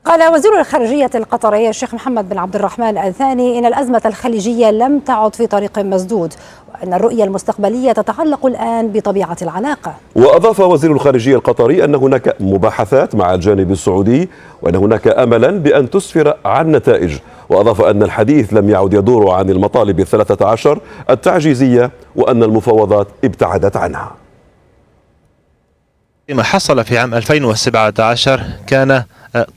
قال وزير الخارجية القطري الشيخ محمد بن عبد الرحمن الثاني إن الأزمة الخليجية لم تعد في طريق مسدود، وأن الرؤية المستقبلية تتعلق الآن بطبيعة العلاقة. وأضاف وزير الخارجية القطري أن هناك مباحثات مع الجانب السعودي وأن هناك أملا بأن تسفر عن نتائج، وأضاف أن الحديث لم يعد يدور عن المطالب 13 التعجيزية وأن المفاوضات ابتعدت عنها. ما حصل في عام 2017 كان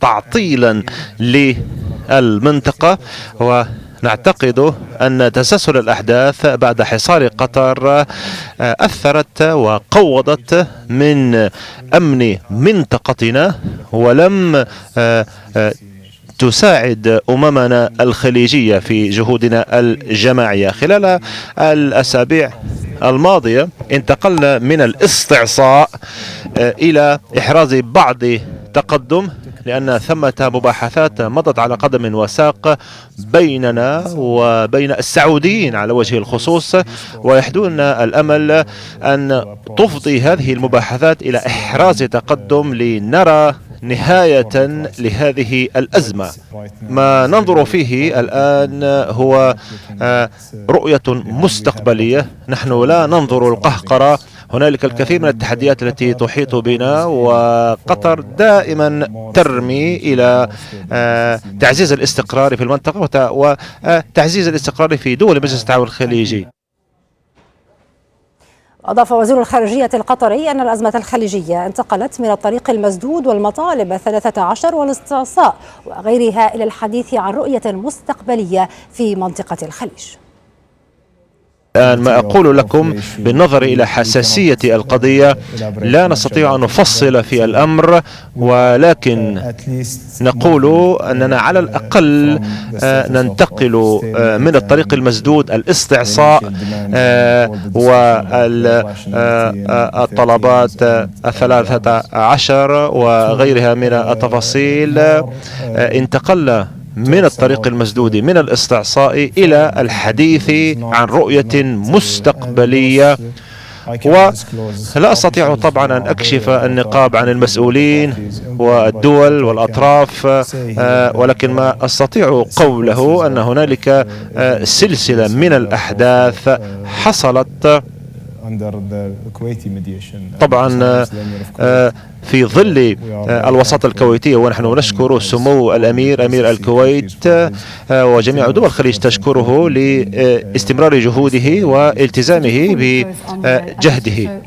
تعطيلا للمنطقة، ونعتقد أن تسلسل الأحداث بعد حصار قطر أثرت وقوضت من أمن منطقتنا، ولم تساعد أممنا الخليجية في جهودنا الجماعية. خلال الأسابيع الماضية انتقلنا من الاستعصاء إلى إحراز بعض تقدم، لأن ثمة مباحثات مضت على قدم وساق بيننا وبين السعوديين على وجه الخصوص، ويحدونا الأمل أن تفضي هذه المباحثات إلى إحراز تقدم لنرى نهاية لهذه الأزمة. ما ننظر فيه الآن هو رؤية مستقبلية، نحن لا ننظر القهقرة. هنالك الكثير من التحديات التي تحيط بنا، وقطر دائما ترمي إلى تعزيز الاستقرار في المنطقة وتعزيز الاستقرار في دول مجلس التعاون الخليجي. أضاف وزير الخارجية القطري أن الأزمة الخليجية انتقلت من الطريق المسدود والمطالب 13 والاستعصاء وغيرها إلى الحديث عن رؤية مستقبلية في منطقة الخليج. الآن ما أقول لكم بالنظر إلى حساسية القضية لا نستطيع أن نفصل في الأمر، ولكن نقول أننا على الأقل ننتقل من الطريق المسدود الاستعصاء والطلبات 13 وغيرها من التفاصيل. انتقلنا من الطريق المسدود من الاستعصاء إلى الحديث عن رؤية مستقبلية. ولا أستطيع طبعا أن أكشف النقاب عن المسؤولين والدول والأطراف، ولكن ما أستطيع قوله أن هنالك سلسلة من الأحداث حصلت طبعا في ظل الوساطة الكويتية، ونحن نشكر سمو الأمير أمير الكويت وجميع دول الخليج تشكره لاستمرار جهوده والتزامه بجهده.